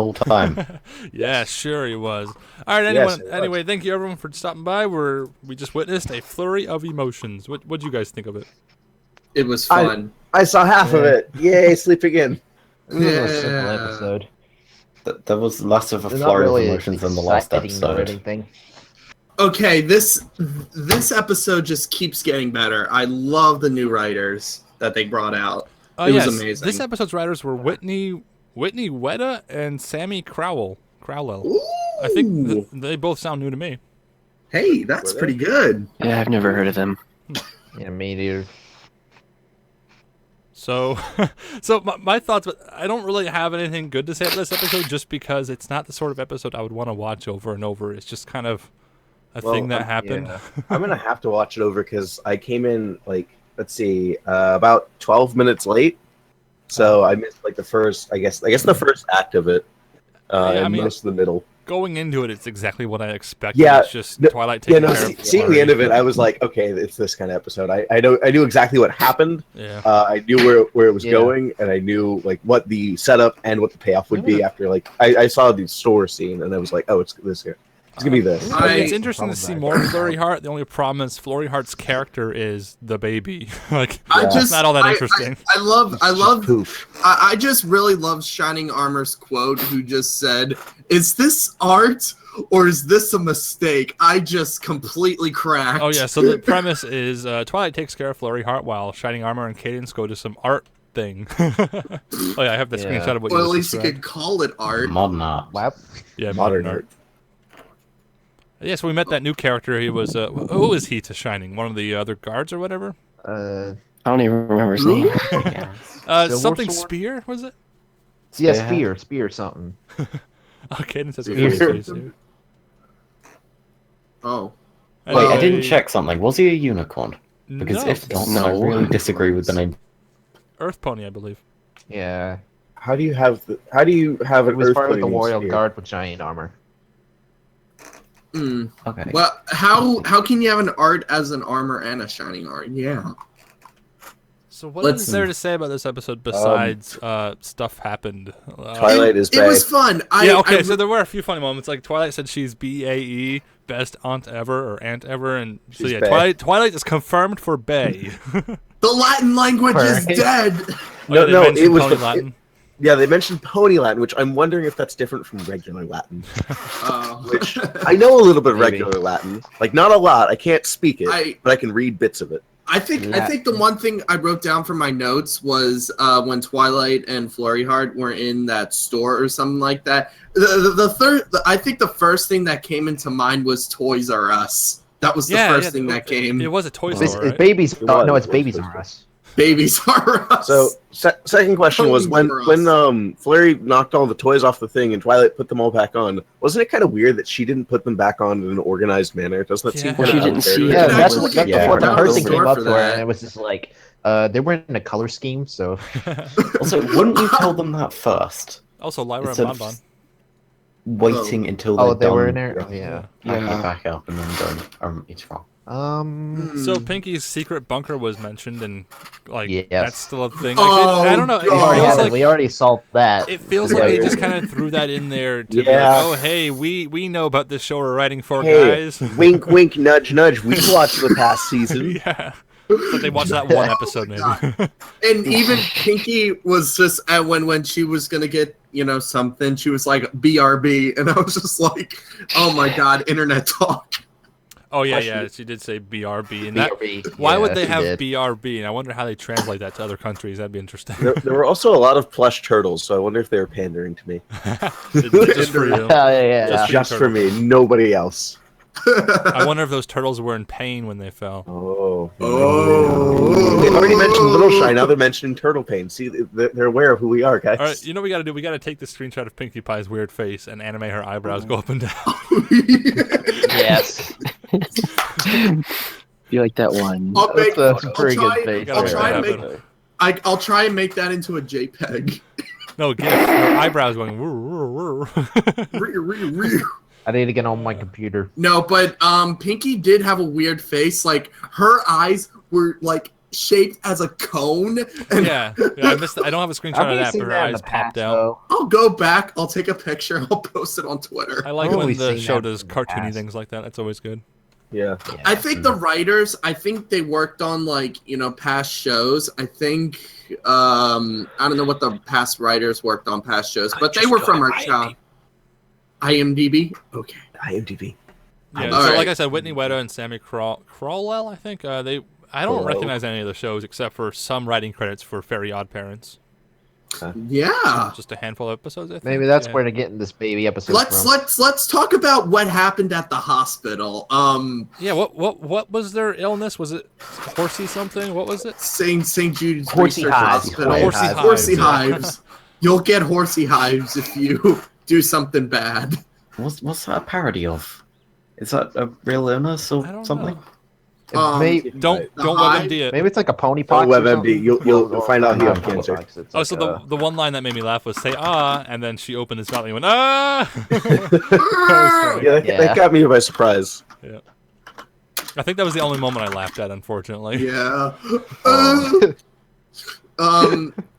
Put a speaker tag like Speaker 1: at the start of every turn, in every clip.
Speaker 1: whole time.
Speaker 2: Yeah, sure he was. All right,
Speaker 3: Yes,
Speaker 2: anyway, thank you everyone for stopping by. We just witnessed a flurry of emotions. What do you guys think of it?
Speaker 4: It was fun.
Speaker 3: I saw half of it. Yay, sleeping in.
Speaker 5: It was a simple episode.
Speaker 1: There was less of a
Speaker 5: Not
Speaker 1: flurry
Speaker 5: really
Speaker 1: of emotions than the last
Speaker 5: exciting or
Speaker 1: episode.
Speaker 5: anything.
Speaker 4: Okay, this episode just keeps getting better. I love the new writers that they brought out. It was amazing.
Speaker 2: This episode's writers were Whitney Weta and Sammy Crowell. I think they both sound new to me.
Speaker 4: Hey, that's pretty good.
Speaker 6: Yeah, I've never heard of them.
Speaker 5: Yeah, me neither.
Speaker 2: So my thoughts, but I don't really have anything good to say about this episode just because it's not the sort of episode I would want to watch over and over. It's just kind of a thing that happened.
Speaker 3: Yeah. I'm going to have to watch it over because I came in, about 12 minutes late. So I missed, the first, I guess the first act of it and most of the middle.
Speaker 2: Going into it, it's exactly what I expected.
Speaker 3: Yeah,
Speaker 2: it's just Twilight taking care of
Speaker 3: seeing the end of it, I was like, okay, it's this kind of episode. I knew exactly what happened.
Speaker 2: Yeah.
Speaker 3: I knew where it was going, and I knew what the setup and what the payoff would be after. I saw the store scene, and I was like, oh, it's this here. It's gonna be this.
Speaker 2: It's interesting to see more Flurry Heart. The only problem is Flurry Heart's character is the baby. It's not all that interesting.
Speaker 4: I just really love Shining Armor's quote, who just said, "Is this art or is this a mistake?" I just completely cracked.
Speaker 2: Oh yeah. So the premise is Twilight takes care of Flurry Heart while Shining Armor and Cadence go to some art thing. Oh yeah, I have the screenshot of what.
Speaker 4: Well, at least you could call it art.
Speaker 1: Modern art.
Speaker 5: Wow.
Speaker 2: Yeah, modern art. Yeah, so we met that new character. He was who is he to Shining? One of the other guards or whatever?
Speaker 6: I don't even remember his name.
Speaker 2: Something Spear, was it?
Speaker 5: Yeah, Spear something.
Speaker 2: Okay, it says Spear.
Speaker 4: Oh.
Speaker 1: Wait, I didn't check something. Was he a unicorn? Because if not, I really disagree with the name.
Speaker 2: Earth Pony, I believe.
Speaker 5: Yeah.
Speaker 3: How do you have an
Speaker 5: It was
Speaker 3: Earth
Speaker 5: part of the
Speaker 3: Pony
Speaker 5: Royal
Speaker 3: sphere?
Speaker 5: Guard with giant armor.
Speaker 1: Okay.
Speaker 4: Well, how can you have an art as an armor and a shining art? Yeah.
Speaker 2: So what is there to say about this episode besides stuff happened?
Speaker 3: Twilight is back.
Speaker 4: It was fun.
Speaker 2: So there were a few funny moments. Like Twilight said she's BAE, best aunt ever or aunt ever, and so
Speaker 3: She's
Speaker 2: yeah,
Speaker 3: bae.
Speaker 2: Twilight is confirmed for Bay.
Speaker 4: The Latin language is dead.
Speaker 3: No, it was
Speaker 2: Latin.
Speaker 3: Yeah, they mentioned Pony Latin, which I'm wondering if that's different from regular Latin. Which I know a little bit of regular Latin, not a lot. I can't speak it, but I can read bits of it.
Speaker 4: I think the one thing I wrote down from my notes was when Twilight and Flurry Heart were in that store or something like that. I think the first thing that came into mind was Toys R Us. That was the first thing that came.
Speaker 2: It was a toy store, right?
Speaker 5: Babies. No, it's Babies R Us.
Speaker 4: Babies R Us.
Speaker 3: So, second question was when Flurry knocked all the toys off the thing and Twilight put them all back on. Wasn't it kind of weird that she didn't put them back on in an organized manner? Doesn't that seem kind of
Speaker 6: She didn't see it.
Speaker 5: Yeah, that's
Speaker 4: actually
Speaker 5: what
Speaker 4: get
Speaker 5: the
Speaker 4: down
Speaker 5: person
Speaker 4: the
Speaker 5: came
Speaker 4: store
Speaker 5: up
Speaker 4: for
Speaker 5: to her,
Speaker 4: that.
Speaker 5: and it was just like, they weren't in a color scheme, so.
Speaker 1: Also, wouldn't you tell them that first?
Speaker 2: Also, Lyra and
Speaker 1: Instead of
Speaker 2: Bonbon.
Speaker 1: Waiting until they're
Speaker 5: they
Speaker 1: done.
Speaker 5: were in there? Oh, yeah.
Speaker 1: Packing it back up and then going, it's wrong.
Speaker 2: So Pinky's secret bunker was mentioned, and
Speaker 5: Yes.
Speaker 2: that's still a thing.
Speaker 4: Oh,
Speaker 2: I don't know. It
Speaker 4: God.
Speaker 2: feels like
Speaker 5: we already solved that.
Speaker 2: it feels like they just kind of threw that in there to be like, oh hey, we know about this show we're writing for, guys.
Speaker 3: Wink, wink, nudge, nudge. We watched the past season.
Speaker 2: Yeah, but they watched that one episode maybe.
Speaker 4: And even Pinky was just when she was gonna get something, she was like BRB, and I was just like, oh my god, internet talk.
Speaker 2: Oh yeah, she did say BRB, and
Speaker 5: BRB.
Speaker 2: why would
Speaker 5: Yeah,
Speaker 2: they
Speaker 5: she
Speaker 2: have
Speaker 5: did.
Speaker 2: BRB? And I wonder how they translate that to other countries. That'd be interesting.
Speaker 3: There were also a lot of plush turtles, so I wonder if they were pandering to me.
Speaker 2: Just for you.
Speaker 5: Yeah.
Speaker 3: Just for me, nobody else.
Speaker 2: I wonder if those turtles were in pain when they fell.
Speaker 3: Oh.
Speaker 4: Oh.
Speaker 3: They've already mentioned Little Shy, now they're mentioning Turtle Pain. See, they're aware of who we are, guys.
Speaker 2: All right, you know what we gotta do? We gotta take the screenshot of Pinkie Pie's weird face and animate her eyebrows go up and down.
Speaker 5: Yes.
Speaker 6: You like that one?
Speaker 5: That's a pretty good face.
Speaker 4: I'll try and make that into a JPEG.
Speaker 2: No, GIF. Her eyebrows going. Woo, woo, woo.
Speaker 5: I need to get on my computer.
Speaker 4: No, but Pinky did have a weird face. Like her eyes were like shaped as a cone. And
Speaker 2: Yeah, I missed. I don't have a screenshot of that, but her eyes popped out.
Speaker 5: Though.
Speaker 4: I'll go back. I'll take a picture. I'll post it on Twitter.
Speaker 2: I like
Speaker 5: I've
Speaker 2: when
Speaker 5: always
Speaker 2: the
Speaker 5: seen
Speaker 2: show
Speaker 5: that
Speaker 2: does
Speaker 5: in the
Speaker 2: cartoony
Speaker 5: past.
Speaker 2: things like that. That's always good.
Speaker 3: Yeah.
Speaker 4: I think the writers, I think they worked on past shows. I think I don't know what the past writers worked on past shows, but they were from our show. IMDb. Okay.
Speaker 3: IMDb.
Speaker 2: Yeah.
Speaker 4: All
Speaker 2: So
Speaker 4: right.
Speaker 2: like I said, Whitney Weta and Sammy Crowell, I think I don't
Speaker 3: Crowell.
Speaker 2: recognize any of the shows except for some writing credits for Very Odd Parents.
Speaker 4: Yeah.
Speaker 2: Just a handful of episodes, I think.
Speaker 5: Maybe that's
Speaker 2: Yeah.
Speaker 5: where they're getting this baby episode
Speaker 4: Let's
Speaker 5: from.
Speaker 4: let's talk about what happened at the hospital.
Speaker 2: Yeah. What was their illness? Was it horsey something? What was it?
Speaker 4: St. Jude's
Speaker 5: Horsey
Speaker 4: Research
Speaker 5: hives.
Speaker 4: Hospital.
Speaker 2: Horsey hives.
Speaker 4: Horsey
Speaker 2: Yeah.
Speaker 4: hives. You'll get horsey hives if you do something bad.
Speaker 1: What's that a parody of? Is that a real illness or
Speaker 2: I don't
Speaker 1: something?
Speaker 2: know. Don't
Speaker 4: The
Speaker 2: WebMD it.
Speaker 5: Maybe it's like a pony
Speaker 3: Oh,
Speaker 5: pox. or
Speaker 3: WebMD.
Speaker 5: something.
Speaker 3: You'll find out he has
Speaker 5: Not
Speaker 3: cancer.
Speaker 5: pox, it's
Speaker 2: Oh,
Speaker 5: like
Speaker 2: so
Speaker 5: a-
Speaker 2: the one line that made me laugh was say and then she opened his mouth and he went ah.
Speaker 3: Yeah,
Speaker 5: Yeah.
Speaker 3: that got me by surprise.
Speaker 2: Yeah. I think that was the only moment I laughed at, unfortunately.
Speaker 4: Yeah.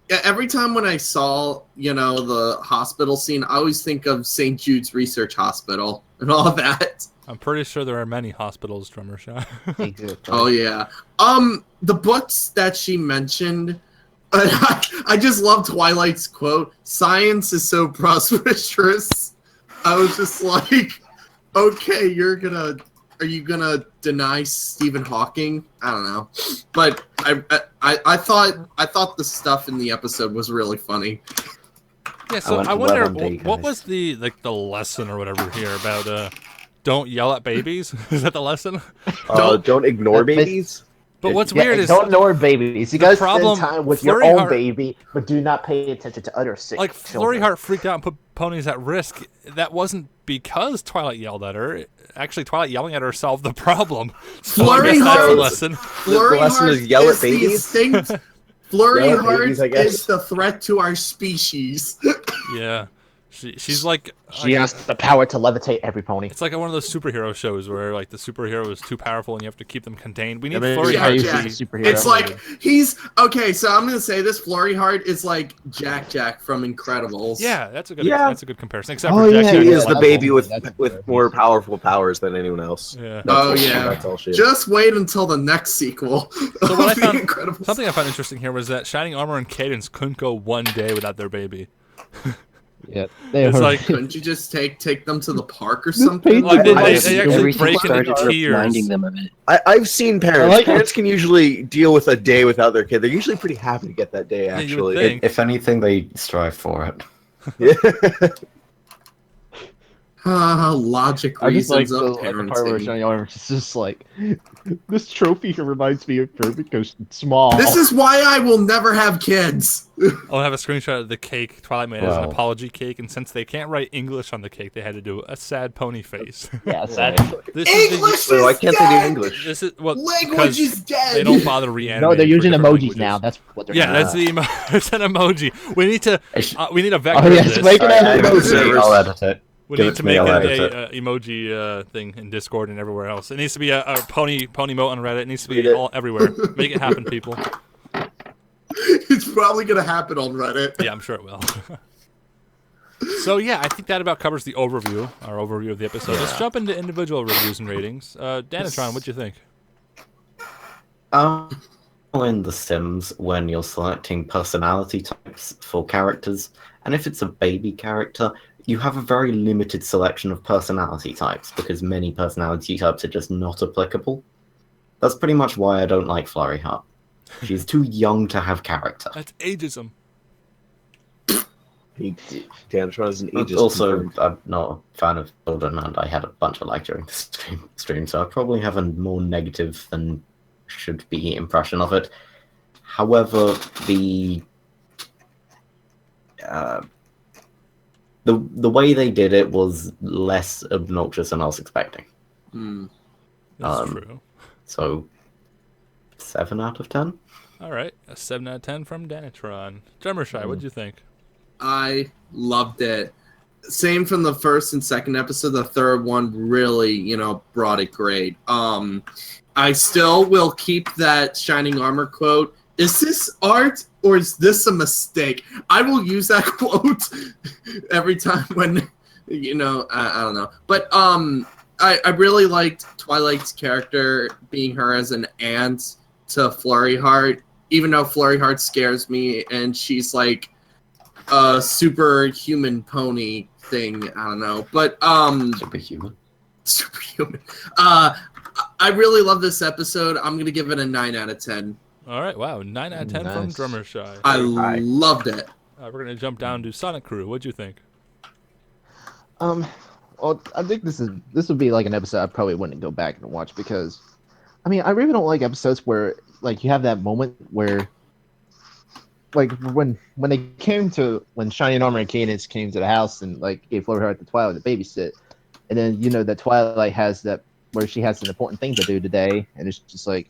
Speaker 4: Yeah, every time when I saw, the hospital scene, I always think of St. Jude's Research Hospital and all that.
Speaker 2: I'm pretty sure there are many hospitals, Drummer Shot.
Speaker 5: They do.
Speaker 4: Oh yeah. The books that she mentioned, I just love Twilight's quote. Science is so prosperous. I was just like, okay, are you gonna deny Stephen Hawking? I don't know, but I thought the stuff in the episode was really funny.
Speaker 2: Yeah, so
Speaker 1: went
Speaker 2: I
Speaker 1: to
Speaker 2: wonder
Speaker 1: WebMD,
Speaker 2: what
Speaker 1: guys.
Speaker 2: was the lesson or whatever here about don't yell at babies? Is that the lesson?
Speaker 3: Don't ignore
Speaker 5: That-
Speaker 3: babies.
Speaker 2: But what's
Speaker 5: Yeah,
Speaker 2: weird is
Speaker 5: don't ignore babies. You
Speaker 2: the
Speaker 5: guys
Speaker 2: problem-
Speaker 5: spend time with your
Speaker 2: Flurry
Speaker 5: own
Speaker 2: Heart-
Speaker 5: baby, but do not pay attention to other sick
Speaker 2: like
Speaker 5: children.
Speaker 2: Flurry Heart freaked out and put ponies at risk. That wasn't because Twilight yelled at her. Actually, Twilight yelling at her solved the problem. So I
Speaker 4: Flurry
Speaker 2: guess that's the
Speaker 4: Heart-
Speaker 2: lesson.
Speaker 4: Flurry
Speaker 3: lesson
Speaker 4: Heart
Speaker 3: is yell at
Speaker 4: the
Speaker 3: babies?
Speaker 4: extinct. Flurry
Speaker 3: Yell at
Speaker 4: Heart
Speaker 3: babies, I guess.
Speaker 4: is the threat to our species.
Speaker 2: Yeah, she's like
Speaker 5: She has the power to levitate every pony.
Speaker 2: it's like one of those superhero shows where like the superhero is too powerful and you have to keep them contained. We need
Speaker 5: I mean,
Speaker 2: Flurry
Speaker 4: yeah,
Speaker 2: Heart.
Speaker 4: yeah.
Speaker 2: to be-
Speaker 5: Superhero.
Speaker 4: It's like he's okay. So I'm gonna say this: Flurry Heart is like Jack from Incredibles.
Speaker 2: Yeah, that's a good
Speaker 3: Yeah.
Speaker 2: that's a good comparison. Except
Speaker 5: Oh,
Speaker 2: for Jack
Speaker 5: yeah,
Speaker 3: She
Speaker 2: Jack
Speaker 3: is
Speaker 2: is
Speaker 3: the
Speaker 2: like-
Speaker 3: baby with
Speaker 5: That's
Speaker 3: more powerful powers than anyone else.
Speaker 2: Yeah.
Speaker 4: Oh, yeah.
Speaker 3: That's all she is.
Speaker 4: Just wait until the next sequel.
Speaker 2: So what I
Speaker 4: of The
Speaker 2: found
Speaker 4: Incredibles.
Speaker 2: something I found interesting here was that Shining Armor and Cadence couldn't go one day without their baby.
Speaker 5: Yeah,
Speaker 2: It's like
Speaker 4: Couldn't you just take them to the park or something?
Speaker 2: Like, they
Speaker 3: I-
Speaker 2: actually
Speaker 6: Everything
Speaker 2: break into
Speaker 6: started
Speaker 2: tears.
Speaker 6: reminding them of it.
Speaker 3: I've seen parents.
Speaker 5: I like
Speaker 3: Parents can usually deal with a day without their kid. They're usually pretty happy to get that day.
Speaker 2: Yeah, you would
Speaker 3: Actually,
Speaker 2: think.
Speaker 1: If anything, they strive for it.
Speaker 3: yeah.
Speaker 4: Logic
Speaker 5: I just like
Speaker 4: reasons
Speaker 5: the,
Speaker 4: of
Speaker 5: like, the part where
Speaker 4: parenting.
Speaker 5: Johnny Oliver is just like, this trophy reminds me of her because it's small.
Speaker 4: This is why I will never have kids.
Speaker 2: I'll have a screenshot of the cake Twilight made as an
Speaker 1: Wow.
Speaker 2: apology cake, and since they can't write English on the cake, they had to do a sad pony face.
Speaker 5: yeah, sad.
Speaker 2: This is
Speaker 4: English
Speaker 3: So why
Speaker 4: is
Speaker 3: can't they do
Speaker 4: dead.
Speaker 3: English?
Speaker 2: This is well
Speaker 4: Language
Speaker 2: because
Speaker 4: is dead.
Speaker 2: they don't bother reanimating.
Speaker 5: No, they're
Speaker 2: for
Speaker 5: using
Speaker 2: different
Speaker 5: emojis
Speaker 2: languages.
Speaker 5: now. That's what they're
Speaker 2: Yeah,
Speaker 5: doing.
Speaker 2: that's the it's an emoji. We need to we need a vector.
Speaker 5: Oh,
Speaker 2: of
Speaker 5: yes,
Speaker 2: this.
Speaker 5: make it
Speaker 3: Alright,
Speaker 5: an
Speaker 3: I-
Speaker 5: emoji.
Speaker 1: I'll edit it.
Speaker 2: We
Speaker 1: Give
Speaker 2: need
Speaker 1: it
Speaker 2: to
Speaker 1: to me,
Speaker 2: make
Speaker 1: I'll
Speaker 2: it
Speaker 1: edit
Speaker 2: a emoji thing in Discord and everywhere else. It needs to be a pony mote on Reddit. It needs to be
Speaker 3: Read it.
Speaker 2: all everywhere. Make it happen, people.
Speaker 4: It's probably gonna happen on Reddit.
Speaker 2: Yeah, I'm sure it will. So yeah, I think that about covers the overview, our overview of the episode. Let's jump into individual reviews and ratings. Danatron, what'd you think?
Speaker 1: In The Sims, when you're selecting personality types for characters, and if it's a baby character, you have a very limited selection of personality types because many personality types are just not applicable. That's pretty much why I don't like Flurry Heart. She's too young to have character.
Speaker 2: That's ageism.
Speaker 3: Danatron is an ageist.
Speaker 1: Also,
Speaker 3: confirmed.
Speaker 1: I'm not a fan of children, and I had a bunch of like during the stream, so I probably have a more negative than should be impression of it. However, the way they did it was less obnoxious than I was expecting.
Speaker 2: That's true.
Speaker 1: So, 7 out of 10.
Speaker 2: All right, a 7 out of 10 from Danatron. Drummer Shy, what'd you think?
Speaker 4: I loved it. Same from the first and second episode. The third one really, brought it great. I still will keep that Shining Armor quote. Is this art or is this a mistake? I will use that quote every time when, I don't know. But I really liked Twilight's character being her as an aunt to Flurry Heart, even though Flurry Heart scares me and she's like a superhuman pony thing. I don't know. But
Speaker 1: Superhuman.
Speaker 4: I really love this episode. I'm going to give it a 9 out of 10.
Speaker 2: All right, wow, 9 out of 10 from
Speaker 5: Nice.
Speaker 2: Drummer Shy.
Speaker 4: I loved it.
Speaker 2: We're gonna jump down to Sonic Crew. What'd you think?
Speaker 5: Well, I think this would be like an episode I probably wouldn't go back and watch because, I mean, I really don't like episodes where like you have that moment where, like when Shining Armor and Cadence came to the house and like gave Flurry Heart the Twilight to babysit, and then that Twilight has that where she has an important thing to do today, and it's just like,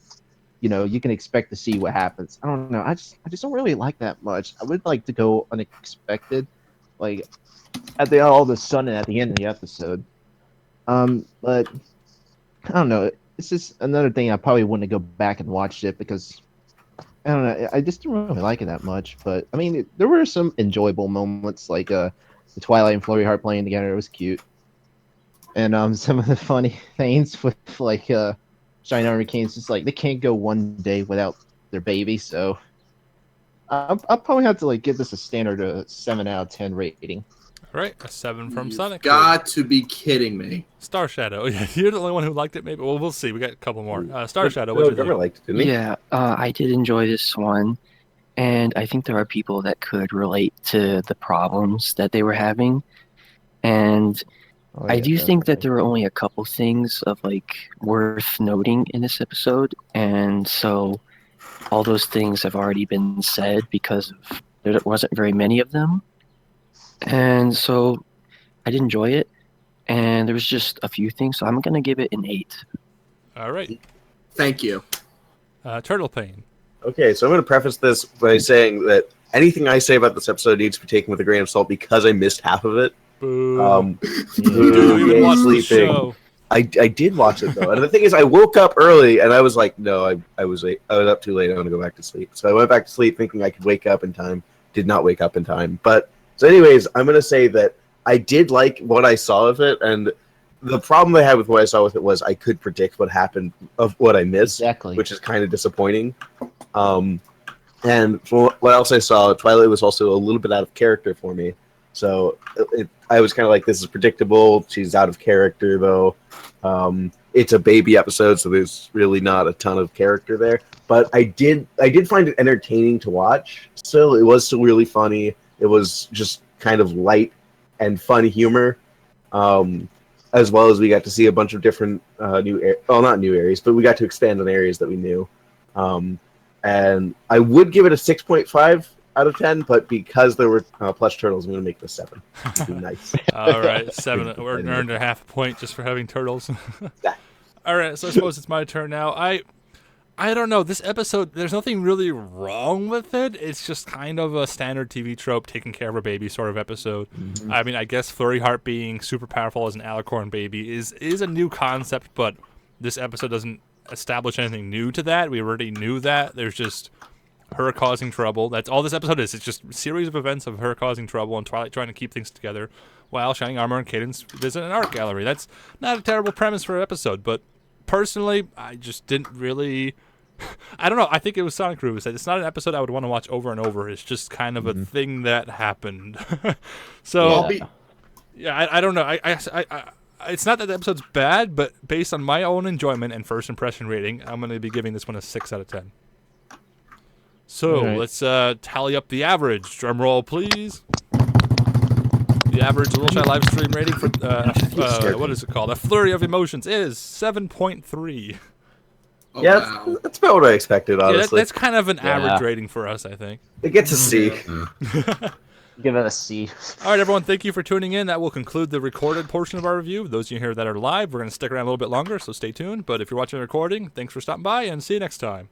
Speaker 5: you can expect to see what happens. I don't know. I just don't really like that much. I would like to go unexpected, like at all of a sudden at the end of the episode. But I don't know. It's just another thing I probably wouldn't go back and watch it because I don't know. I just didn't really like it that much. But I mean, there were some enjoyable moments, like the Twilight and Flurry Heart playing together. It was cute, and some of the funny things with like Shining Armor Cane's just like they can't go one day without their baby. So I'll probably have to like give this a standard 7 out of 10 rating.
Speaker 2: All right, a 7 from
Speaker 4: You've
Speaker 2: Sonic.
Speaker 4: got to be kidding me.
Speaker 2: Star Shadow. Yeah, you're the only one who liked it, maybe. Well, we'll see. We got a couple more. Star Shadow.
Speaker 3: No,
Speaker 2: What you
Speaker 3: Drummer
Speaker 2: think?
Speaker 3: liked it, didn't he?
Speaker 6: Yeah, I did enjoy this one, and I think there are people that could relate to the problems that they were having, and
Speaker 5: Oh,
Speaker 6: I
Speaker 5: yeah,
Speaker 6: do think that
Speaker 5: definitely.
Speaker 6: there were only a couple things of like worth noting in this episode, and so all those things have already been said because there wasn't very many of them, and so I did enjoy it, and there was just a few things, so I'm gonna give it an 8.
Speaker 2: All right.
Speaker 4: Thank you.
Speaker 2: Turtle Pain.
Speaker 3: Okay, so I'm going to preface this by saying that anything I say about this episode needs to be taken with a grain of salt because I missed half of it.
Speaker 2: Boo. Did you even
Speaker 3: yay,
Speaker 2: watch the
Speaker 3: sleeping.
Speaker 2: show?
Speaker 3: I did watch it though, and the thing is, I woke up early and I was like, no, I was late. I was up too late. I'm gonna go back to sleep. So I went back to sleep thinking I could wake up in time. Did not wake up in time. But so, anyways, I'm gonna say that I did like what I saw of it, and the problem I had with what I saw with it was I could predict what happened of what I missed,
Speaker 5: Exactly.
Speaker 3: which is kind of disappointing. And for what else I saw, Twilight was also a little bit out of character for me. So I was kind of like, this is predictable. She's out of character, though. It's a baby episode, so there's really not a ton of character there. But I did find it entertaining to watch. Still, it was still really funny. It was just kind of light and fun humor, as well as we got to see a bunch of different not new areas, but we got to expand on areas that we knew. And I would give it a 6.5 out of 10, but because there were plush turtles, I'm going to make this 7. Be nice.
Speaker 2: All right, 7. We're earned a half a point just for having turtles. All right, so I suppose it's my turn now. I don't know. This episode, there's nothing really wrong with it. It's just kind of a standard TV trope, taking care of a baby sort of episode. Mm-hmm. I mean, I guess Flurry Heart being super powerful as an alicorn baby is a new concept, but this episode doesn't establish anything new to that. We already knew that. There's just her causing trouble. That's all this episode is. It's just a series of events of her causing trouble and Twilight trying to keep things together while Shining Armor and Cadence visit an art gallery. That's not a terrible premise for an episode, but personally, I just didn't really... I don't know. I think it was Sonic Crew who said it's not an episode I would want to watch over and over. It's just kind of a thing that happened. So, yeah, I don't know. I it's not that the episode's bad, but based on my own enjoyment and first impression rating, I'm going to be giving this one a 6 out of 10. So let's tally up the average. Drum roll, please. The average Little Shy live stream rating for what is it called? A Flurry of Emotions is 7.3.
Speaker 4: Oh,
Speaker 3: Yeah,
Speaker 4: wow.
Speaker 3: that's about what I expected, honestly.
Speaker 2: Yeah, that's kind of an average rating for us, I think.
Speaker 3: It gets a C.
Speaker 5: Give it a C.
Speaker 2: All right, everyone, thank you for tuning in. That will conclude the recorded portion of our review. Those of you here that are live, we're going to stick around a little bit longer, so stay tuned. But if you're watching the recording, thanks for stopping by, and see you next time.